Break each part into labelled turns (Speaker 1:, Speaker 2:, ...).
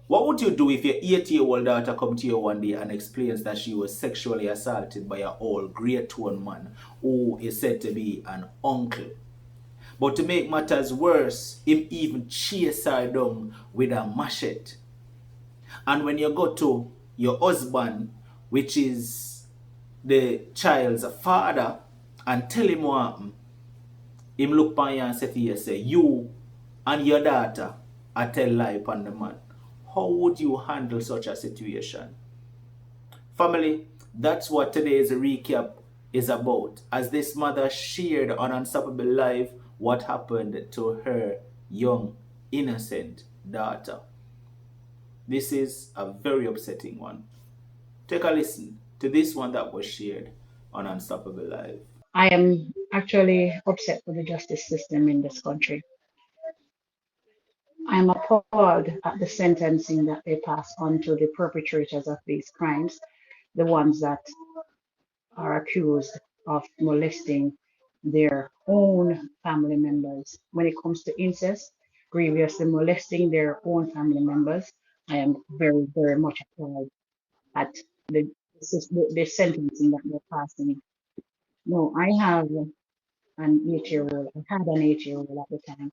Speaker 1: What would you do if your 8-year-old daughter come to you one day and explains that she was sexually assaulted by an old grey-toned man who is said to be an uncle? But to make matters worse, him even chase her down with a machete. And when you go to your husband, which is the child's father, and tell him what happened, him look upon you and say to you, say, you and your daughter are tell lie upon the man. How would you handle such a situation? Family, that's what today's recap is about. As this mother shared on Unstoppable Live what happened to her young, innocent daughter. This is a very upsetting one. Take a listen to this one that was shared on Unstoppable Live.
Speaker 2: I am actually upset with the justice system in this country. I am appalled at the sentencing that they pass on to the perpetrators of these crimes, the ones that are accused of molesting their own family members. When it comes to incest, grievously molesting their own family members, I am very, very much appalled at the, the sentencing that they're passing. No, I have an 8-year-old. I had an 8-year-old at the time.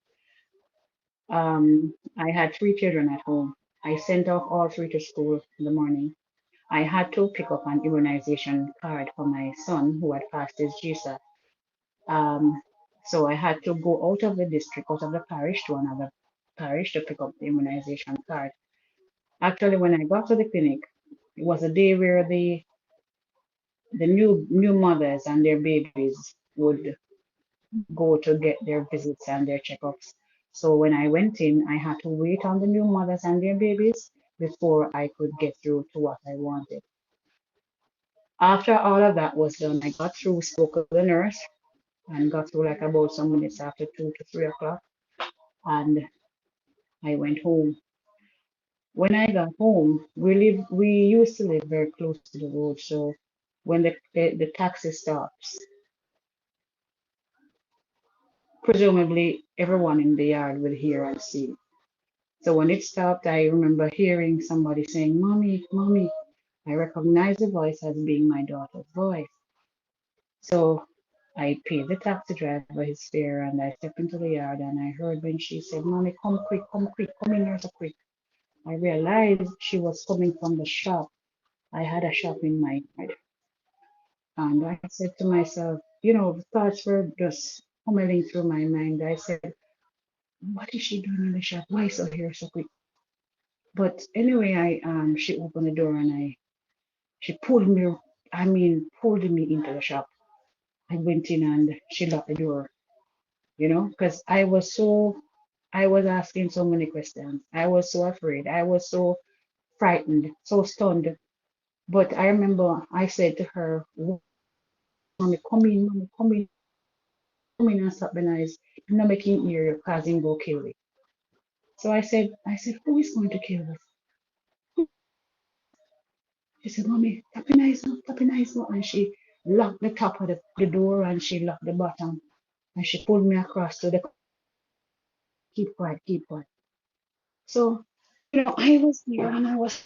Speaker 2: I had 3 children at home. I sent off all three to school in the morning. I had to pick up an immunization card for my son who had passed his GSA. So I had to go out of the district, out of the parish to another parish to pick up the immunization card. Actually, when I got to the clinic, it was a day where the new mothers and their babies would go to get their visits and their checkups. So when I went in, I had to wait on the new mothers and their babies before I could get through to what I wanted. After all of that was done, I got through, spoke with the nurse, and got through like about some minutes after 2 to 3 o'clock, and I went home. When I got home, we used to live very close to the road, so when the taxi stops, presumably everyone in the yard will hear and see. So when it stopped, I remember hearing somebody saying, "Mommy, Mommy." I recognized the voice as being my daughter's voice. So I paid the taxi driver his fare and I stepped into the yard and I heard when she said, "Mommy, come quick, come in here so quick." I realized she was coming from the shop. I had a shop in my yard. And I said to myself, the thoughts were just pummeling through my mind. I said, "What is she doing in the shop? Why is she here so quick?" But anyway, she opened the door and she pulled me into the shop. I went in and she locked the door, because I was asking so many questions. I was so afraid. I was so frightened, so stunned. But I remember I said to her, Mommy, come in and stop the noise. I'm not making ear causing go kill it. So I said, who is going to kill us? She said, "Mommy, tap the nice now, tap the nice now." And she locked the top of the door and she locked the bottom. And she pulled me across to the keep quiet, keep quiet. So, I was there and I was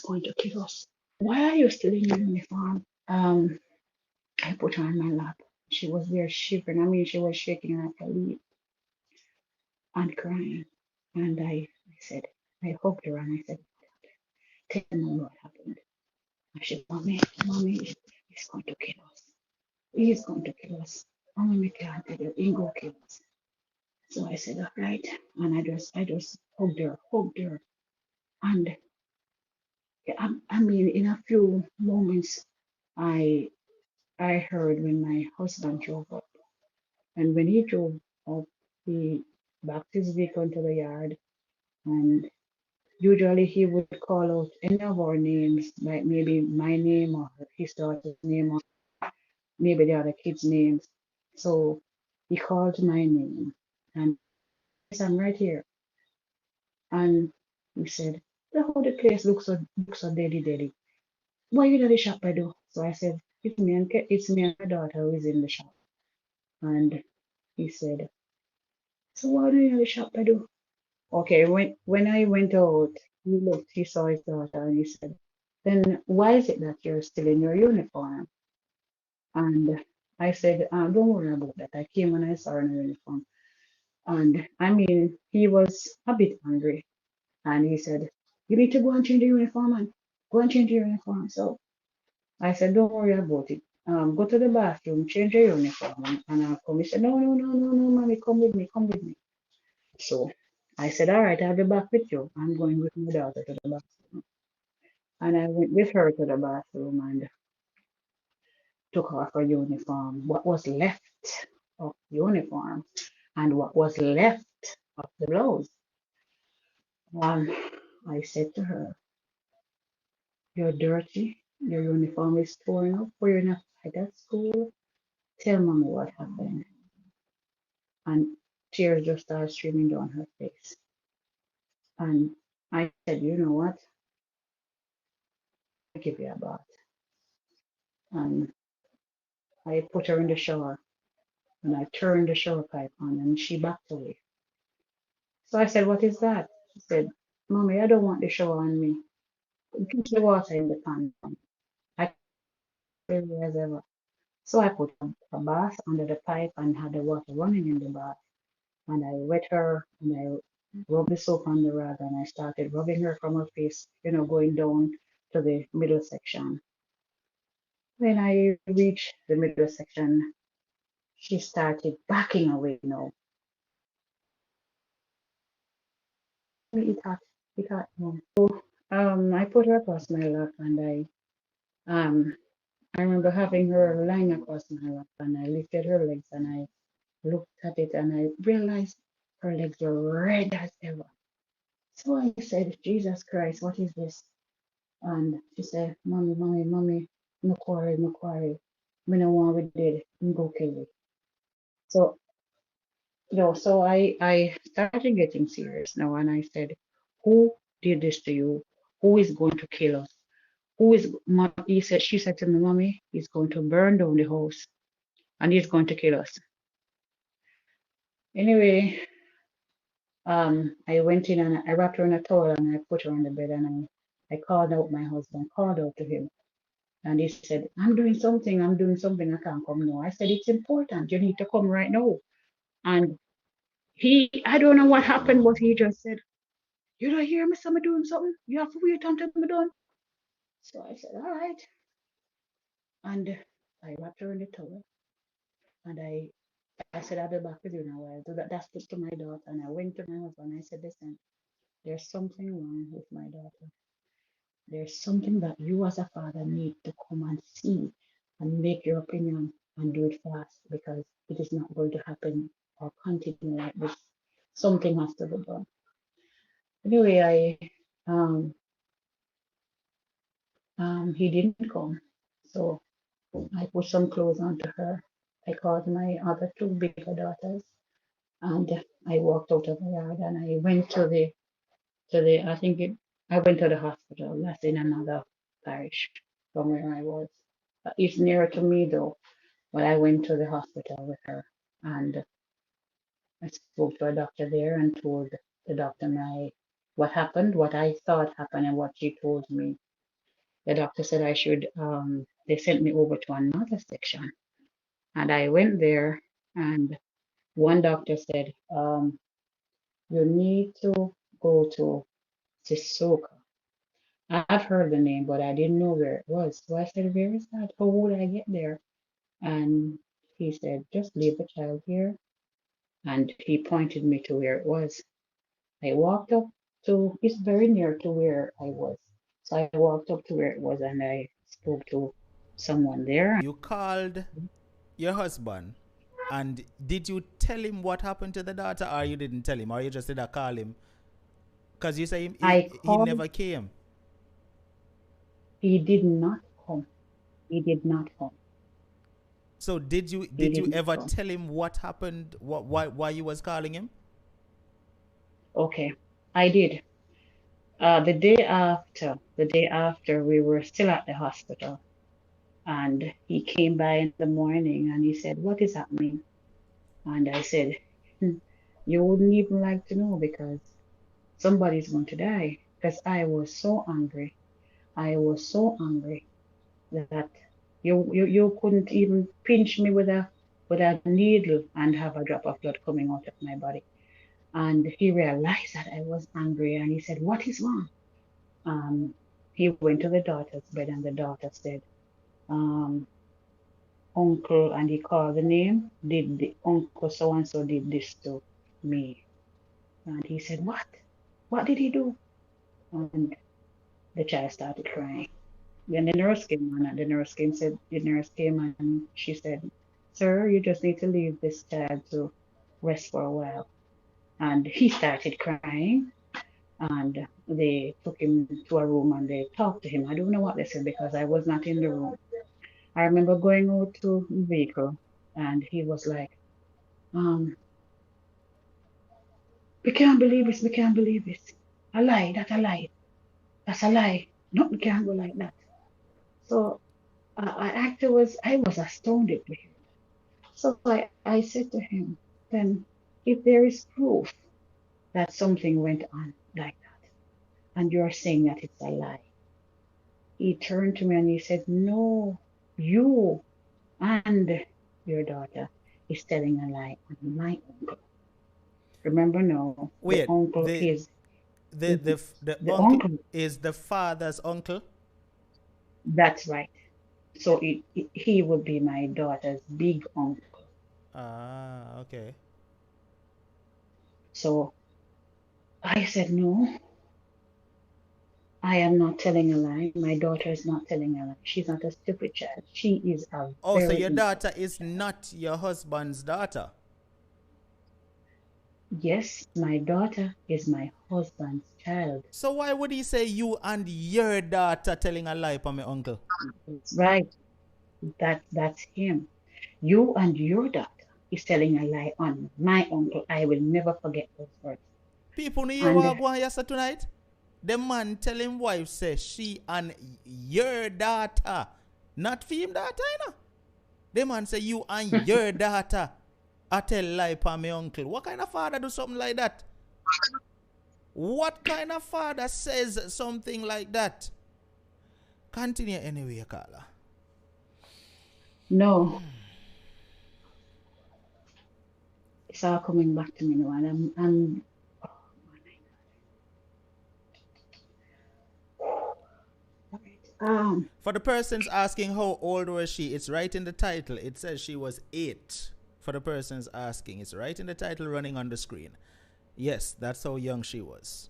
Speaker 2: going to kill us. Why are you still in your uniform? I put her on my lap. She was there shivering. I mean, she was shaking like a leaf and crying. And I said, I hugged her and I said, "Tell me what happened." And she said, Mommy, he's going to kill us. He's going to kill us. Mommy, we can't tell you, he go kill us. So I said, all right. And I just hugged her. And I mean, in a few moments, I I heard when my husband drove up. And when he drove up, he backed his vehicle into the yard. And usually he would call out any of our names, like maybe my name or his daughter's name or maybe the other kids' names. So he called my name and yes, I'm right here. And he said, the whole the place looks so deady. Why you in the shop I do? So I said, it's me and my daughter who is in the shop. And he said, so what do you in the shop I do? Okay, when I went out, he looked, he saw his daughter, and he said, "Then why is it that you're still in your uniform?" And I said, "Don't worry about that. I came when I saw her in her uniform." And I mean, he was a bit angry, and he said, "You need to go and change your uniform, and go and change your uniform." So I said, "Don't worry about it. Go to the bathroom, change your uniform, and I'll come." He said, "No, no, no, no, no, mommy, come with me, come with me." So I said, "All right, I'll be back with you. I'm going with my daughter to the bathroom." And I went with her to the bathroom and took off her uniform, what was left of the uniform, and what was left of the blouse. Um, I said to her, "You're dirty. Your uniform is torn up. We're in a fight at school. Tell mommy what happened." And tears just started streaming down her face. And I said, "You know what? I'll give you a bath." And I put her in the shower and I turned the shower pipe on and she backed away. So I said, "What is that?" She said, "Mommy, I don't want the shower on me. Keep the water in the pan." I can't as ever. So I put a bath under the pipe and had the water running in the bath. And I wet her and I rubbed the soap on the rag and I started rubbing her from her face, going down to the middle section. When I reached the middle section, she started backing away now. It hot, it hot. No. I put her across my lap and I remember having her lying across my lap and I lifted her legs and I looked at it and I realized her legs were red as ever. So I said, "Jesus Christ, what is this?" And she said, "Mommy, mommy, mommy, no quarrel, no quarrel. Me no want we did, go kill it." So so I started getting serious now and I said, "Who did this to you? Who is going to kill us? Who is she said to me, "Mommy, he's going to burn down the house and he's going to kill us." Anyway, I went in and I wrapped her in a towel and I put her on the bed and I called out my husband, called out to him. And he said, I'm doing something, I can't come now." I said, "It's important, you need to come right now." And I don't know what happened, but he just said, "You don't hear me, so I'm doing something. You have to wait until I'm done." So I said, "All right." And I wrapped her in the towel and I said, "I'll be back with you in a while." So that's it to my daughter. And I went to my husband and I said, "Listen, there's something wrong with my daughter. There's something that you as a father need to come and see and make your opinion and do it fast because it is not going to happen or continue like this. Something has to be done." Anyway, he didn't come. So I put some clothes onto her. I called my other two bigger daughters and I walked out of the yard and I went I think I went to the hospital. That's in another parish from where I was. It's nearer to me though, but I went to the hospital with her and I spoke to a doctor there and told the doctor what happened, what I thought happened, and what she told me. The doctor said I should. They sent me over to another section, and I went there, and one doctor said, "You need to go to Sissoko." I've heard the name, but I didn't know where it was. So I said, "Where is that? How would I get there?" And he said, "Just leave the child here." And he pointed me to where it was. I walked up it's very near to where I was. So I walked up to where it was and I spoke to someone there.
Speaker 1: You called your husband, and did you tell him what happened to the daughter, or you didn't tell him, or you just did not call him? Because you say
Speaker 2: I
Speaker 1: he
Speaker 2: called,
Speaker 1: never came.
Speaker 2: he did not come. He did not come.
Speaker 1: So
Speaker 2: He
Speaker 1: did you
Speaker 2: didn't
Speaker 1: ever
Speaker 2: come.
Speaker 1: tell him what happened? Why you was calling him?
Speaker 2: Okay, I did. The day after, we were still at the hospital, and he came by in the morning and he said, "What is happening?" And I said, "Hmm, you wouldn't even like to know because somebody's going to die, because I was so angry. I was so angry that you couldn't even pinch me with a needle and have a drop of blood coming out of my body. And he realized that I was angry, and he said, "What is wrong?" Um, he went to the daughter's bed, and the daughter said, um, "Uncle," and he called the name, "did the uncle so and so did this to me?" And he said, "What? What did he do?" And the child started crying. Then the nurse came on, and the nurse came and she said, "Sir, you just need to leave this child to rest for a while." And he started crying, and they took him to a room and they talked to him. I don't know what they said because I was not in the room. I remember going out to the vehicle, and he was like, um, "We can't believe this, we can't believe this. A lie, that's a lie. That's a lie. No, we can't go like that." So I was astounded to hear. So I said to him, "Then if there is proof that something went on like that, and you're saying that it's a lie," he turned to me and he said, "No, you and your daughter is telling a lie on my uncle." Remember now, the
Speaker 3: Wait,
Speaker 2: uncle is
Speaker 3: the
Speaker 2: the
Speaker 3: uncle
Speaker 2: uncle.
Speaker 3: is the father's uncle?
Speaker 2: That's right. So he would be my daughter's big uncle.
Speaker 3: Ah, okay.
Speaker 2: So I said, "No, I am not telling a lie. My daughter is not telling a lie. She's not a stupid child. She is a
Speaker 3: Oh, so
Speaker 2: very
Speaker 3: your daughter
Speaker 2: intelligent
Speaker 3: is
Speaker 2: child."
Speaker 3: not your husband's daughter.
Speaker 2: Yes, my daughter is my husband's child.
Speaker 3: So why would he say you and your daughter telling a lie for my uncle?
Speaker 2: That's right. That's him. You and your daughter is telling a lie on my uncle. I will never forget those words.
Speaker 3: People know you
Speaker 2: And
Speaker 3: are going yesterday tonight? The man tell him wife say she and your daughter, not for him daughter, you know. The man say you and your daughter I tell lie for my uncle. What kind of father do something like that? What kind of father says something like that? Continue anyway, Carla.
Speaker 2: no, it's all coming back to me now. And I'm oh, all right.
Speaker 3: For the persons asking how old was she, it's right in the title. It says she was 8. For the persons asking, it's right in the title running on the screen. Yes, that's how young she was.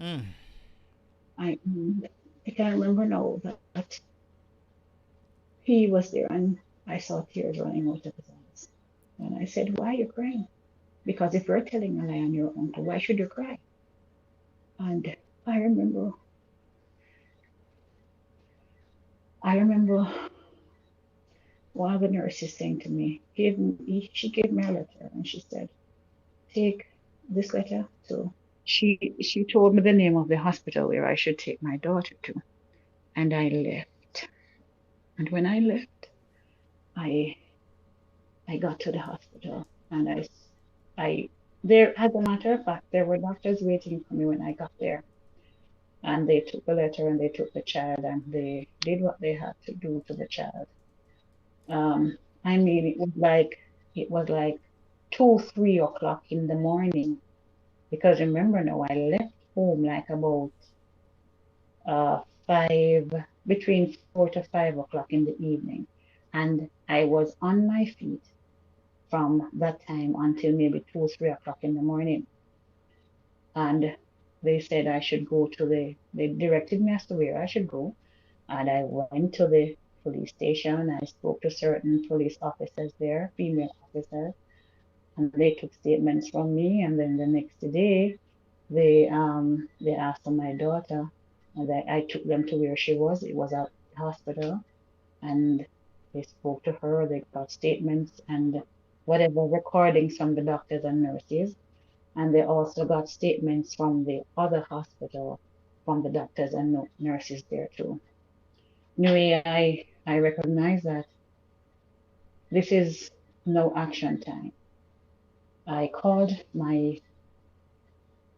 Speaker 3: Mm.
Speaker 2: I I can't remember now, but he was there and I saw tears running out of his eyes. And I said, "Why are you crying?" Because if you're telling a lie on your uncle, why should you cry? And I remember, I remember one of the nurses saying to me, she gave me a letter and she said, "Take this letter to," she told me the name of the hospital where I should take my daughter to. And I left. And when I left, I I got to the hospital and I there, as a matter of fact, there were doctors waiting for me when I got there. And they took the letter and they took the child and they did what they had to do to the child. I mean, it was like 2, 3 o'clock in the morning. Because remember now, I left home like about uh five between 4 to 5 o'clock in the evening. And I was on my feet from that time until maybe 2, 3 o'clock in the morning. And they said I should go to they directed me as to where I should go. And I went to the police station. I spoke to certain police officers there, female officers, and they took statements from me. And then the next day, they asked for my daughter, and I took them to where she was. It was at the hospital, and they spoke to her. They got statements and whatever recordings from the doctors and nurses, and they also got statements from the other hospital, from the doctors and nurses there too. Anyway, I recognize that this is no action time. I called my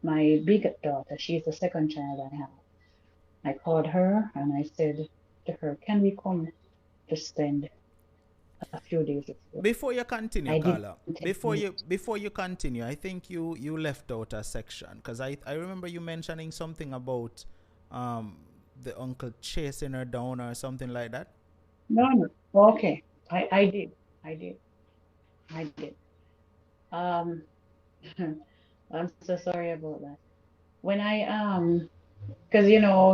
Speaker 2: my big daughter, she's the second child I have. I called her and I said to her, can we come to spend a few days with you?
Speaker 3: Before you continue,
Speaker 2: I didn't
Speaker 3: Carla,
Speaker 2: tell you.
Speaker 3: before you continue, I think you left out a section because I remember you mentioning something about um the uncle chasing her down or something like that.
Speaker 2: No, no. Okay. I did. I did. I did. Um, I'm so sorry about that. When because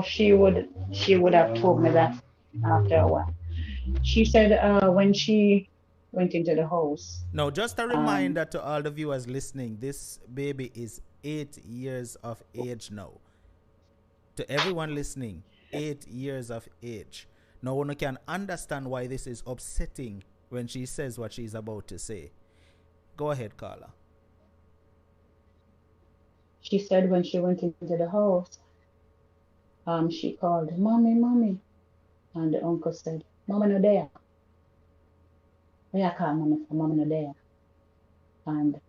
Speaker 2: she would have told me that after a while. She said when she went into the house,
Speaker 3: Now, just a
Speaker 2: um,
Speaker 3: reminder to all the viewers listening: this baby is 8 years of age now. To everyone listening, 8 years of age. Now, one can understand why this is upsetting when she says what she's about to say. Go ahead, Carla.
Speaker 2: she said when she went into the house, she called, "Mommy, mommy," and the uncle said, "Mommy no there." Yeah, call mommy no there. And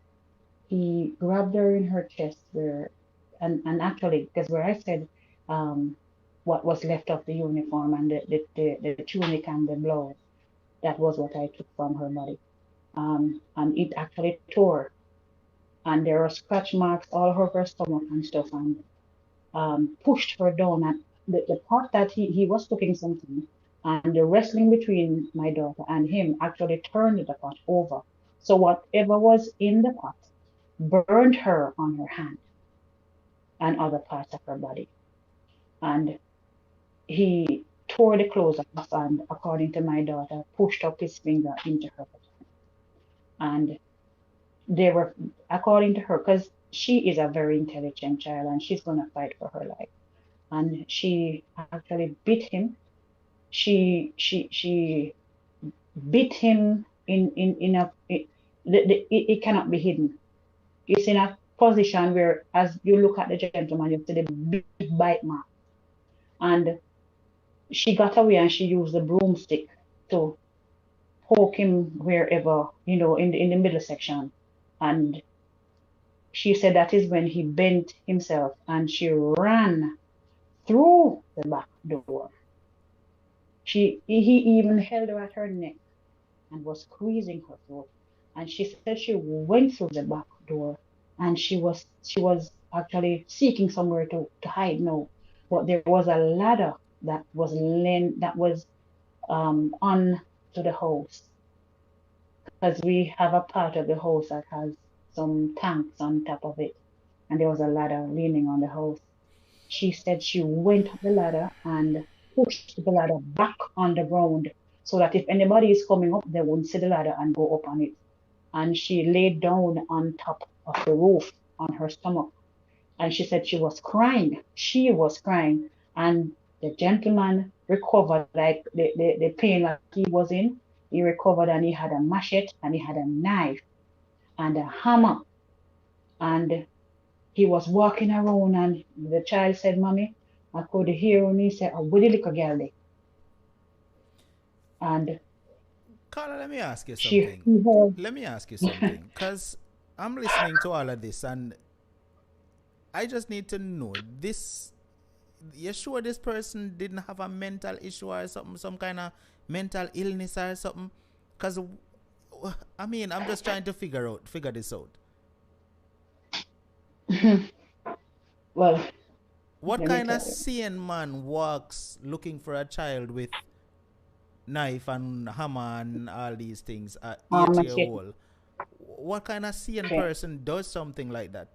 Speaker 2: he grabbed her in her chest and actually, because where I said um, what was left of the uniform and the tunic and the blouse, that was what I took from her body. And it actually tore, and there were scratch marks all over her stomach and stuff, and pushed her down. And the part that he was cooking something, and the wrestling between my daughter and him actually turned the pot over. So whatever was in the pot burned her on her hand and other parts of her body. And he tore the clothes off and, according to my daughter, pushed up his finger into her vagina. And they were, according to her, because she is a very intelligent child and she's going to fight for her life. And she actually beat him. She beat him in a, it cannot be hidden. It's in a position where, as you look at the gentleman, you see the big bite mark. And she got away and she used the broomstick to poke him wherever, in the middle section. And she said that is when he bent himself and she ran through the back door. He even held her at her neck and was squeezing her throat. And she said she went through the back door and she was actually seeking somewhere to hide now. But there was a ladder that was on to the house, because we have a part of the house that has some tanks on top of it, and there was a ladder leaning on the house. She said she went up the ladder and pushed the ladder back on the ground so that if anybody is coming up, they won't see the ladder and go up on it. And she laid down on top of the roof on her stomach. And she said she was crying. She was crying. And the gentleman recovered, like the pain that he was in. He recovered and he had a machete and he had a knife and a hammer. And he was walking around and the child said, "Mommy, I could hear him." He said, "Oh, what the little girl there?" And
Speaker 3: Carla, let me ask you
Speaker 2: she
Speaker 3: something.
Speaker 2: he heard.
Speaker 3: Let me ask you something. Because I'm listening to all of this and I just need to know this. You sure this person didn't have a mental issue or something, some kind of mental illness or something? Because, I mean, I'm just trying to figure this out.
Speaker 2: Well,
Speaker 3: What
Speaker 2: let me
Speaker 3: kind of
Speaker 2: tell you.
Speaker 3: sane man walks looking for a child with knife and hammer and all these things at 8 year
Speaker 2: Machete.
Speaker 3: old? What kind of sane
Speaker 2: Okay.
Speaker 3: person does something like that?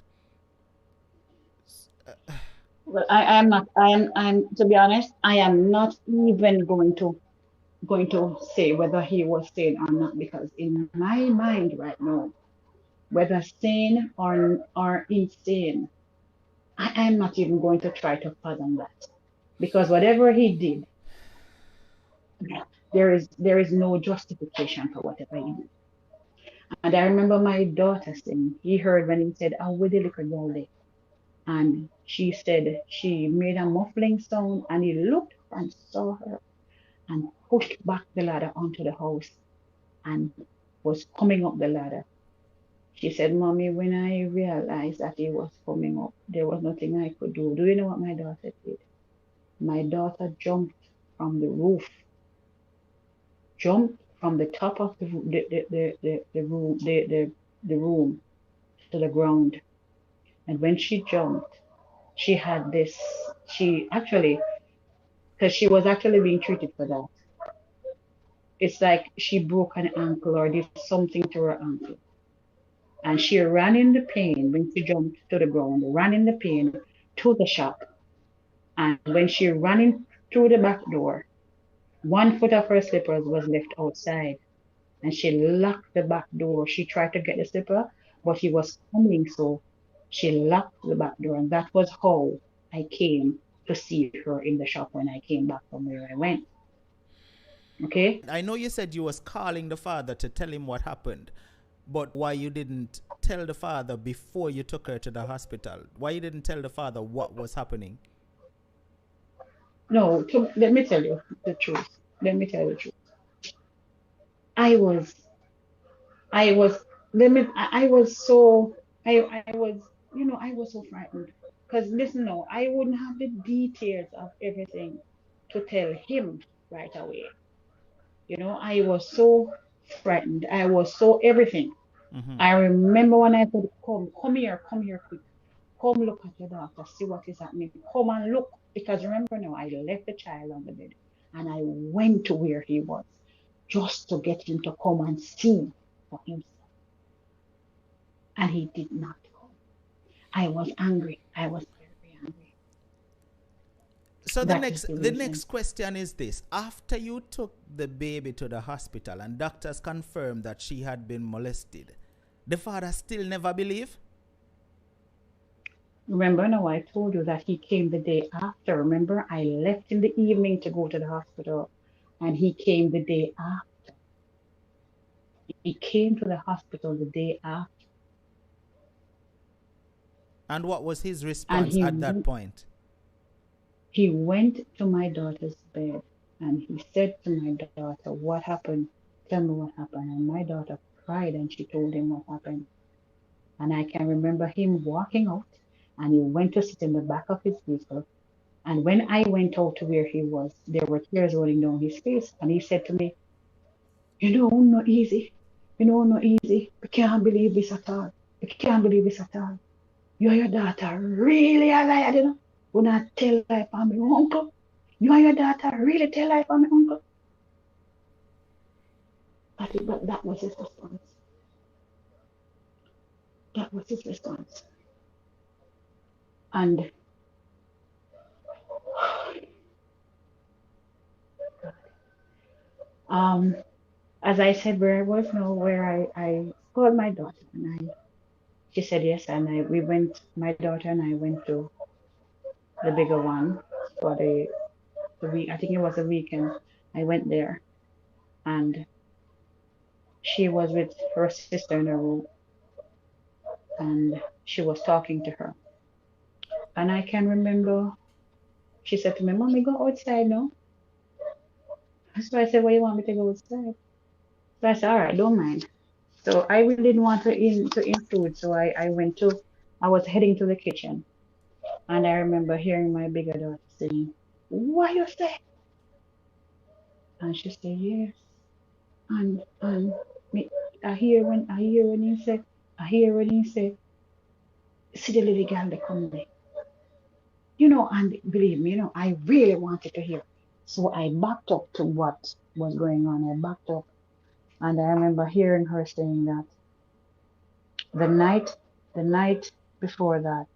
Speaker 2: Well, I am not. I'm to be honest. I am not even going to say whether he was sane or not, because in my mind right now, whether sane or insane, I am not even going to try to fathom that, because whatever he did, there is no justification for whatever he did. And I remember my daughter saying he heard when he said, "Oh, with the little girl there," and she said she made a muffling sound, and he looked and saw her and pushed back the ladder onto the house and was coming up the ladder. She said, Mommy, when I realized that he was coming up, there was nothing I could do. Do you know what my daughter did? My daughter jumped from the roof, jumped from the top of the room to the ground. And when she jumped, she had this, she actually, because she was actually being treated for that. It's like she broke an ankle or did something to her ankle. And she ran in the pain when she jumped to the ground, ran in the pain to the shop. And when she ran in through the back door, one foot of her slippers was left outside. And she locked the back door. She tried to get the slipper, but he was coming, so she locked the back door. And that was how I came to see her in the shop when I came back from where I went. Okay?
Speaker 3: I know you said you was calling the father to tell him what happened, but why you didn't tell the father before you took her to the hospital? Why you didn't tell the father what was happening?
Speaker 2: No, let me tell you the truth. Let me tell you the truth. I was, I was, I was so, I was, I was so frightened. Because listen, no, I wouldn't have the details of everything to tell him right away. I was so frightened. I was so everything.
Speaker 3: Mm-hmm.
Speaker 2: I remember when I said, come here quick. Come look at your daughter, see what is happening. Come and look. Because remember now, I left the child on the bed and I went to where he was just to get him to come and see for himself. And he did not come. I was angry. I was very angry.
Speaker 3: So the
Speaker 2: That is
Speaker 3: next
Speaker 2: the
Speaker 3: the
Speaker 2: reason.
Speaker 3: next question is this: after you took the baby to the hospital and doctors confirmed that she had been molested, the father still never believed?
Speaker 2: Remember now, I told you that he came the day after. Remember, I left in the evening to go to the hospital, and he came the day after. He came to the hospital the day after,
Speaker 3: And what was his
Speaker 2: and
Speaker 3: response
Speaker 2: he
Speaker 3: at that
Speaker 2: went,
Speaker 3: point?
Speaker 2: he went to my daughter's bed, and he said to my daughter, "What happened? Tell me what happened." And my daughter cried, and she told him what happened. And I can remember him walking out, and he went to sit in the back of his vehicle. And when I went out to where he was, there were tears rolling down his face, and he said to me, not easy. Not easy. We can't believe this at all. We can't believe this at all. You and your daughter really a liar, When I tell life on my uncle. You and your daughter really tell life on my uncle. But that was his response. That was his response. And um, as I said, where I was now, where I called my daughter, and she said yes, and we went. My daughter and I went to the bigger one for the week. I think it was a weekend. I went there, and she was with her sister in her room, and she was talking to her. And I can remember she said to me, "Mommy, go outside now." So I said, "Why you want me to go outside?" So I said, "All right, don't mind." So I really didn't want to intrude, so I was heading to the kitchen, and I remember hearing my bigger daughter saying, "What you say?" And she said, "Yes." And me, I hear when he said, "See the little girl that come there." And believe me, I really wanted to hear. So I backed up to what was going on. I backed up, and I remember hearing her saying that the night, the night before that,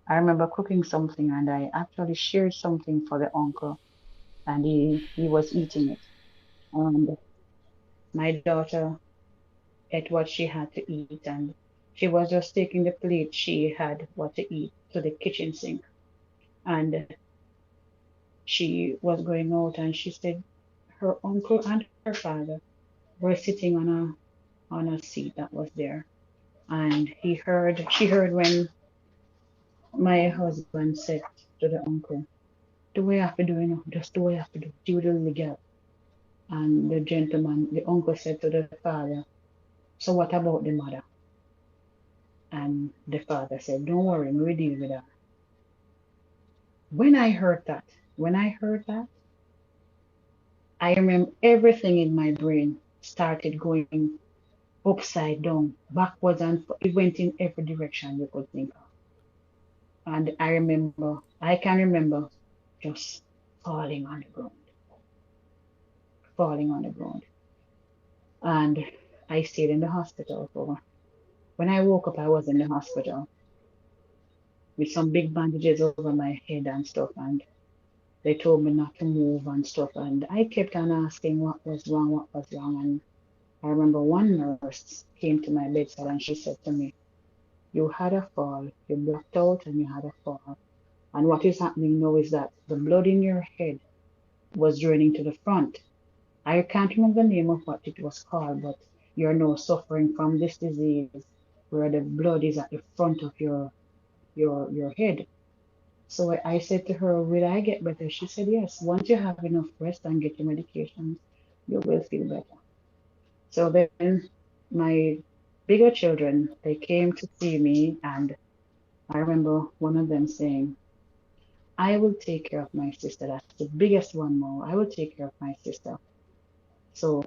Speaker 2: I remember cooking something, and I actually shared something for the uncle, and he was eating it. And my daughter ate what she had to eat, and she was just taking the plate she had what to eat to the kitchen sink, and she was going out, and she said her uncle and her father were sitting on a seat that was there, and she heard when my husband said to the uncle, "Do we have to do, just do what you have to do, do the little girl." And the uncle said to the father, "So what about the mother?" And the father said, don't worry, we'll deal with her. When I heard that, when I heard that, I remember everything in my brain started going upside down, backwards, and it went in every direction you could think of. And I can remember just falling on the ground, falling on the ground. And I stayed in the hospital for, when I woke up, I was in the hospital with some big bandages over my head and stuff. And they told me not to move and stuff. And I kept on asking what was wrong, what was wrong. And I remember one nurse came to my bedside and she said to me, you had a fall, you blacked out and you had a fall. And what is happening now is that the blood in your head was draining to the front. I can't remember the name of what it was called, but you're now suffering from this disease where the blood is at the front of your head. So I said to her, will I get better? She said, yes. Once you have enough rest and get your medications, you will feel better. So then my bigger children, they came to see me, and I remember one of them saying, I will take care of my sister. That's the biggest one now. I will take care of my sister. So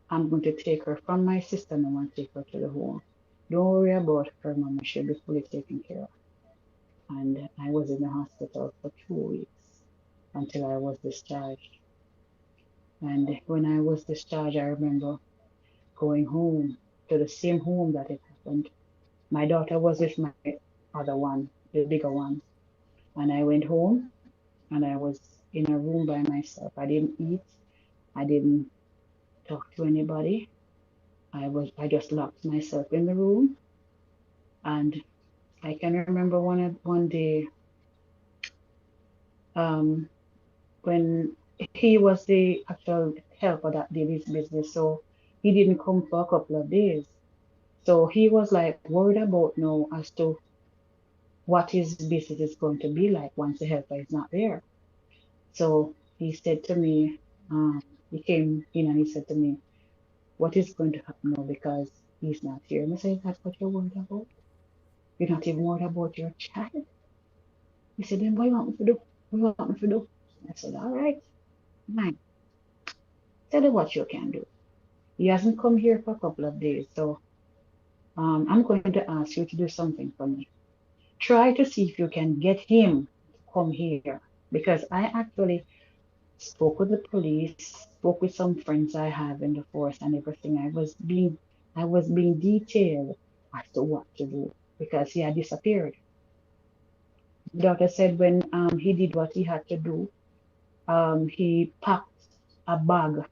Speaker 2: I'm going to take her from my sister now and take her to the home. Don't worry about her, mama. She'll be fully taken care of. And I was in the hospital for 2 weeks until I was discharged. And when I was discharged, I remember going home to the same home that it happened. My daughter was with my other one, the bigger one. And I went home and I was in a room by myself. I didn't eat. I didn't talk to anybody. I just locked myself in the room. And I can remember one day um, when he was the actual helper that did his business, so he didn't come for a couple of days. So he was like worried about now as to what his business is going to be like once the helper is not there. So he said to me, he came in and he said to me, what is going to happen now because he's not here? And I said, that's what you're worried about? You're not even worried about your child? He said, then what do you want me to do? What do you want me to do? I said, all right, fine. Tell you what you can do. He hasn't come here for a couple of days, so I'm going to ask you to do something for me. Try to see if you can get him to come here because I actually spoke with the police, spoke with some friends I have in the force and everything. I was being detailed as to what to do because he had disappeared. The doctor said when he did what he had to do, he packed a bag.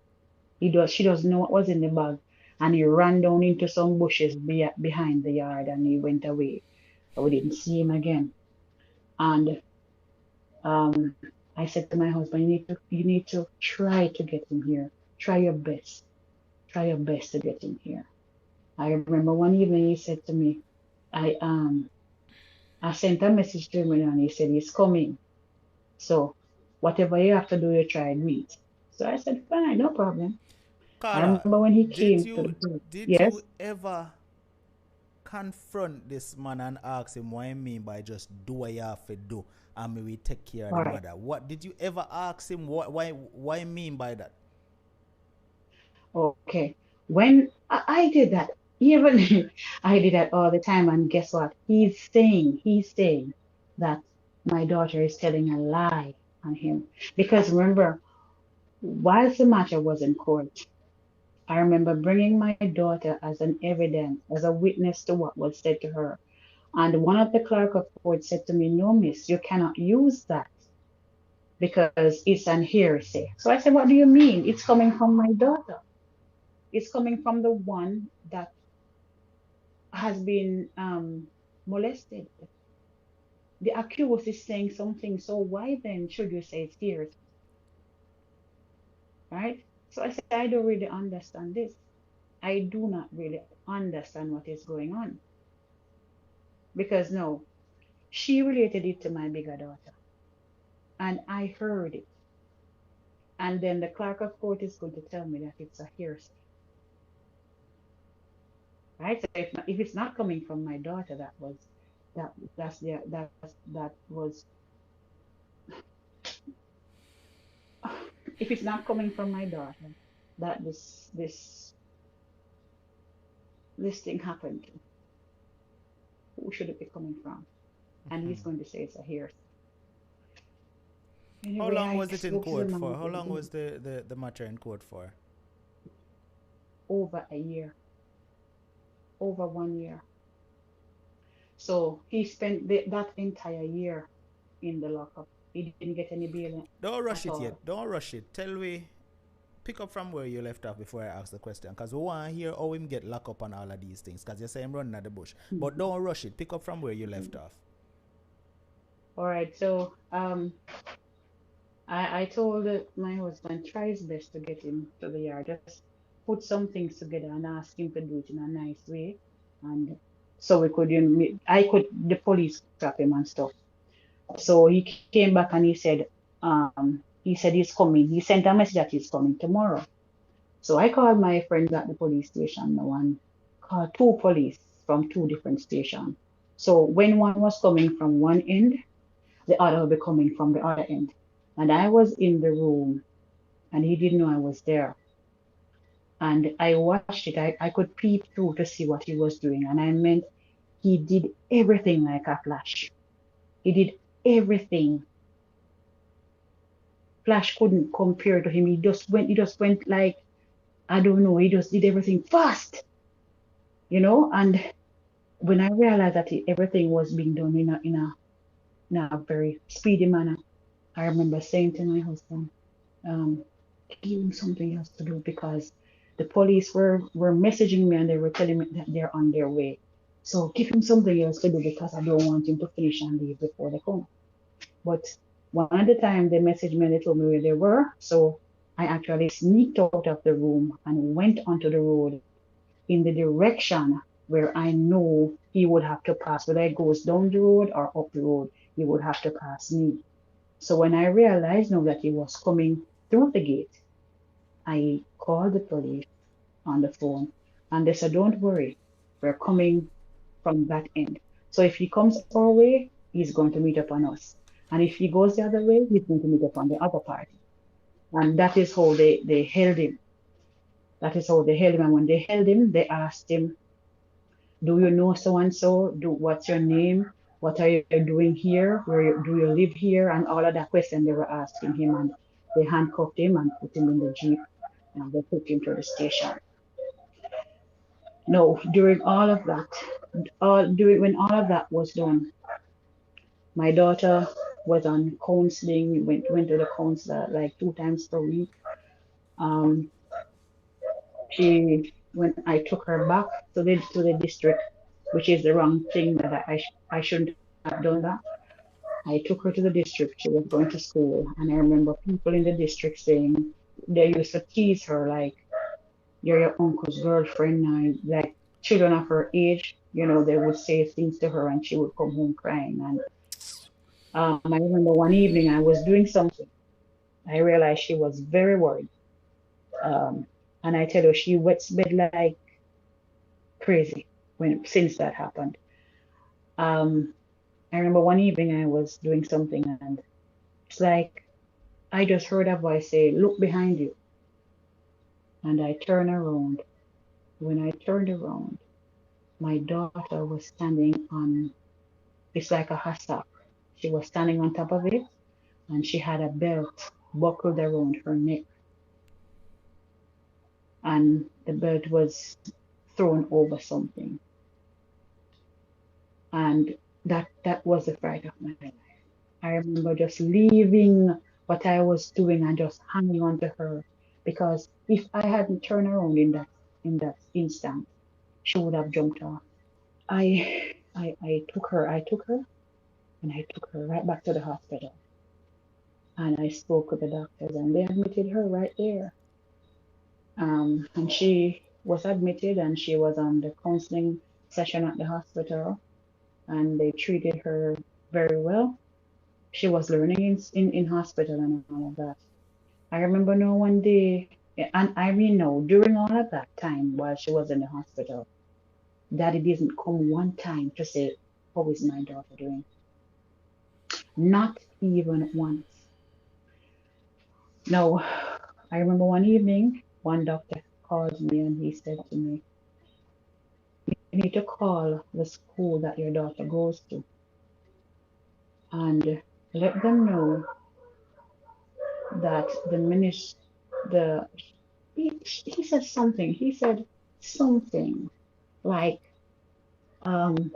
Speaker 2: She doesn't know what was in the bag, and he ran down into some bushes behind the yard, and he went away. But we didn't see him again. And um, I said to my husband, you need to try to get him here. Try your best. Try your best to get him here. I remember one evening he said to me, I I sent a message to him and he said he's coming. So whatever you have to do, you try and meet. So I said, fine, no problem. I
Speaker 3: Carla,
Speaker 2: remember when he
Speaker 3: did
Speaker 2: came to
Speaker 3: you
Speaker 2: the place.
Speaker 3: did
Speaker 2: Yes.
Speaker 3: you ever confront this man and ask him what I mean by just do what you have to do and me we take care of
Speaker 2: All
Speaker 3: the
Speaker 2: right.
Speaker 3: mother? What did you ever ask him what I mean by that?
Speaker 2: Okay. When I did that, even I did that all the time. And guess what? He's saying that my daughter is telling a lie on him. Because remember, whilst the matter was in court, I remember bringing my daughter as an evidence, as a witness to what was said to her. And one of the clerk of court said to me, no, miss, you cannot use that because it's an hearsay. So I said, what do you mean? It's coming from my daughter. It's coming from the one that has been molested. The accused is saying something. So why then should you say it's hearsay, right? So I said, I don't really understand this. I do not really understand what is going on because no, she related it to my bigger daughter, and I heard it. And then the clerk of court is going to tell me that it's a hearsay. Right? So if it's not coming from my daughter, that was if it's not coming from my daughter, that this thing happened to, who should it be coming from? And he's going to say it's a hearsay.
Speaker 3: How
Speaker 2: Anyway,
Speaker 3: long
Speaker 2: I
Speaker 3: was it in
Speaker 2: spoke to the
Speaker 3: court
Speaker 2: man
Speaker 3: for? How long was the matter in court for?
Speaker 2: over a year, over 1 year. So he spent that entire year in the lockup. He didn't get any bail
Speaker 3: Don't rush
Speaker 2: at
Speaker 3: it yet.
Speaker 2: all.
Speaker 3: Don't rush it. Tell me, pick up from where you left off before I ask the question. Because we want to hear how him get locked up on all of these things. Because you say I'm running at the bush. But don't rush it. Pick up from where you left off.
Speaker 2: All right. So I told my husband try his best to get him to the yard. Just put some things together and ask him to do it in a nice way, and so we could, the police trap him and stuff. So he came back and he said he's coming. He sent a message that he's coming tomorrow. So I called my friends at the police station now and called two police from two different stations. So when one was coming from one end, the other will be coming from the other end. And I was in the room and he didn't know I was there. And I watched it. I could peep through to see what he was doing. And I meant he did everything like a flash. He did everything. Flash couldn't compare to him. He just went like, I don't know, he just did everything fast, and when I realized that everything was being done in a very speedy manner, I remember saying to my husband, um, give him something else to do because the police were messaging me and they were telling me that they're on their way. So give him something else to do because I don't want him to finish and leave before they come. But one at the time they messaged me and they told me where they were. So I actually sneaked out of the room and went onto the road in the direction where I know he would have to pass. Whether it goes down the road or up the road, he would have to pass me. So when I realized now that he was coming through the gate, I called the police on the phone and they said, don't worry, we're coming from that end. So if he comes our way, he's going to meet up on us. And if he goes the other way, he's going to meet up on the other party. And that is how they held him. That is how they held him. And when they held him, they asked him, do you know so and so? What's your name? What are you doing here? Do you live here? And all of that question they were asking him, and they handcuffed him and put him in the jeep, and they took him to the station. No, during all of that, when all of that was done, my daughter was on counseling. Went to the counselor like 2 times per week. Um, when I took her back to the district, which is the wrong thing that I shouldn't have done that. I took her to the district. She was going to school, and I remember people in the district saying they used to tease her like, "You're your uncle's girlfriend," and like children of her age, they would say things to her, and she would come home crying. And I remember one evening I was doing something. I realized she was very worried, um, and I tell her she wets bed like crazy since that happened. Um, I remember one evening I was doing something, and it's like I just heard a voice say, "Look behind you." And I turned around. When I turned around, my daughter was standing on, it's like a hassock. She was standing on top of it, and she had a belt buckled around her neck, and the belt was thrown over something. And that was the fright of my life. I remember just leaving what I was doing and just hanging on to her, because if I hadn't turned around in that instant, she would have jumped off. I took her and I took her right back to the hospital, and I spoke with the doctors and they admitted her right there. And she was admitted and she was on the counseling session at the hospital, and they treated her very well. She was learning in hospital and all of that. I remember now one day, and I mean no, during all of that time while she was in the hospital, Daddy didn't come one time to say, how is my daughter doing? Not even once. No, I remember one evening, one doctor called me and he said to me, you need to call the school that your daughter goes to and let them know that the minister, he said something. He said something like, um,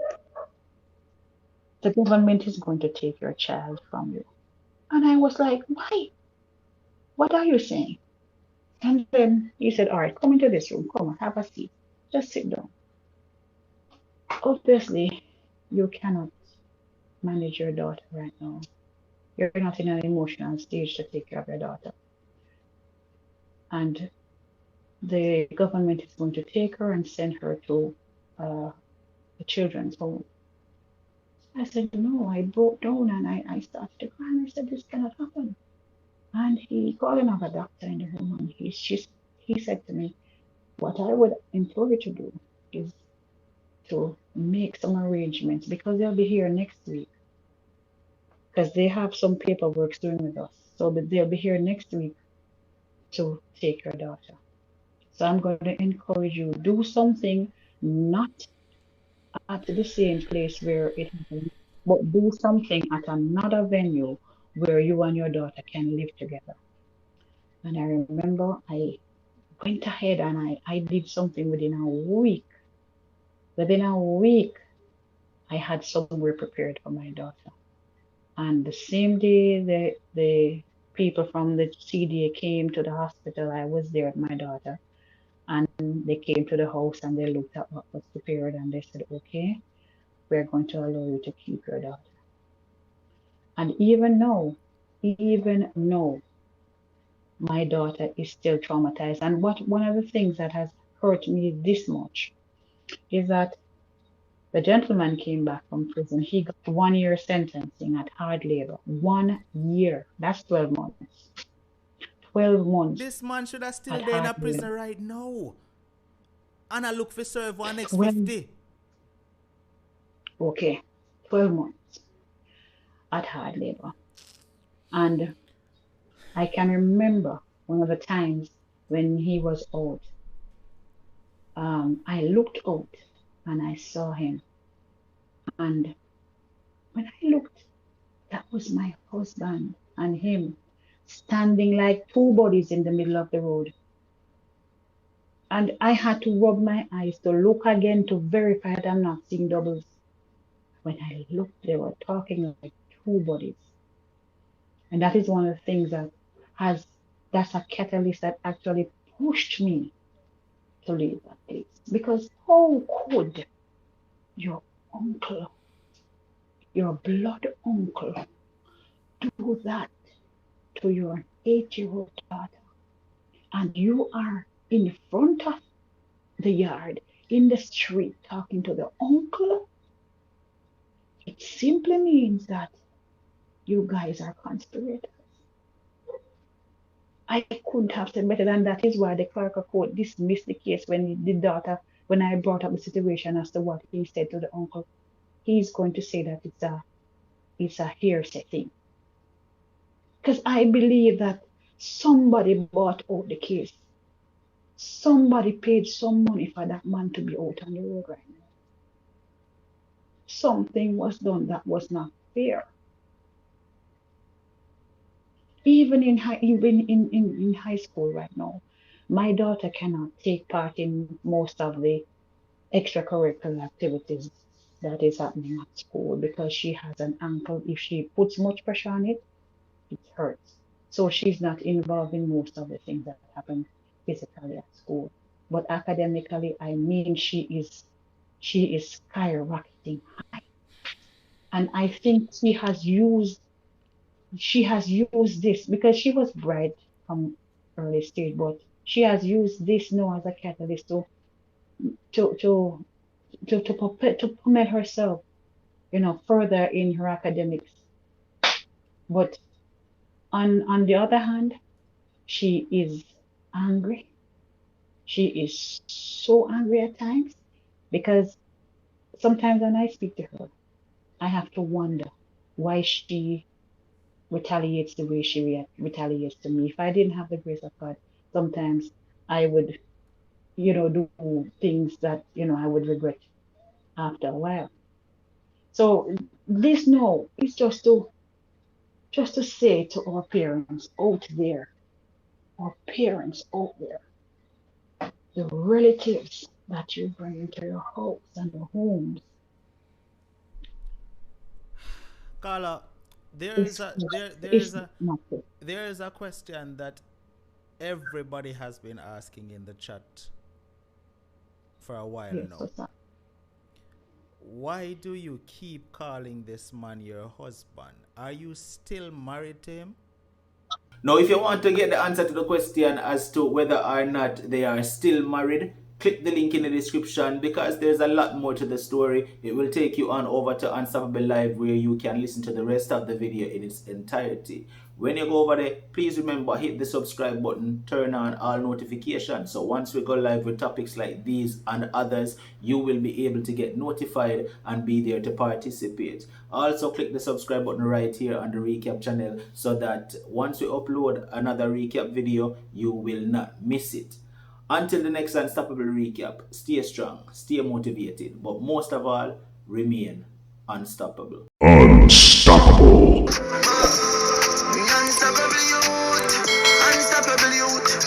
Speaker 2: the government is going to take your child from you. And I was like, why? What are you saying? And then he said, all right, come into this room. Come on, have a seat. Just sit down. Obviously, you cannot manage your daughter right now. You're not in an emotional stage to take care of your daughter. And the government is going to take her and send her to the children's home. I said, no, I broke down and I started to cry and I said, this cannot happen. And he called another doctor in the room and he said to me, what I would implore you to do is to make some arrangements because they'll be here next week because they have some paperwork doing with us. So they'll be here next week to take your daughter. So I'm going to encourage you, do something not at the same place where it happened, but do something at another venue where you and your daughter can live together. And I remember I went ahead and I did something within a week. Within a week, I had somewhere prepared for my daughter. And the same day the people from the CDA came to the hospital, I was there with my daughter. And they came to the house and they looked at what was prepared and they said, okay, we're going to allow you to keep your daughter. And even now, my daughter is still traumatized. And one of the things that has hurt me this much is that the gentleman came back from prison. He got 1 year sentencing at hard labor. 1 year. That's 12 months. 12 months
Speaker 3: This man should have still
Speaker 2: at
Speaker 3: there in
Speaker 2: hard
Speaker 3: a prison
Speaker 2: labor.
Speaker 3: right now. And I look for serve one next
Speaker 2: 12,
Speaker 3: 50.
Speaker 2: okay, 12 months at hard labor. And I can remember one of the times when he was out. I looked out and I saw him. And when I looked, that was my husband and him standing like two bodies in the middle of the road. And I had to rub my eyes to look again to verify that I'm not seeing doubles. When I looked, they were talking like two bodies. And that is one of the things that's a catalyst that actually pushed me to leave that place. Because how could your uncle, your blood uncle, do that to your 8-year-old daughter? And you are in front of the yard, in the street, talking to the uncle? It simply means that you guys are conspirators. I couldn't have said better than that. Is why the clerk of court dismissed the case when I brought up the situation as to what he said to the uncle. He's going to say that it's a hearsay thing. Because I believe that somebody bought out the case. Somebody paid some money for that man to be out on the road right now. Something was done that was not fair. Even in high school right now, my daughter cannot take part in most of the extracurricular activities that is happening at school because she has an ankle. If she puts much pressure on it, it hurts. So she's not involved in most of the things that happen physically at school. But academically, I mean, she is skyrocketing high. And I think she has used this because she was bred from early stage, but she has used this now as a catalyst to to to promote herself, further in her academics. But on the other hand, she is angry. She is so angry at times because sometimes when I speak to her, I have to wonder why she retaliates the way she retaliates to me. If I didn't have the grace of God, sometimes I would, do things that, I would regret after a while. So this no, it's just to say to our parents out there, the relatives that you bring into your house and your homes
Speaker 3: Carla, there is
Speaker 2: is
Speaker 3: a
Speaker 2: is not good.
Speaker 3: there is a question that everybody has been asking in the chat for a while
Speaker 2: Yes,
Speaker 3: now.
Speaker 2: so sad.
Speaker 3: Why do you keep calling this man your husband? Are you still married to him?
Speaker 1: Now, if you want to get the answer to the question as to whether or not they are still married, click the link in the description because there's a lot more to the story. It will take you on over to Unstoppable Live where you can listen to the rest of the video in its entirety. When you go over there, please remember hit the subscribe button, turn on all notifications. So once we go live with topics like these and others, you will be able to get notified and be there to participate. Also click the subscribe button right here on the recap channel so that once we upload another recap video, you will not miss it. Until the next Unstoppable recap, stay strong, stay motivated, but most of all, remain unstoppable.
Speaker 4: Unstoppable youth, unstoppable youth.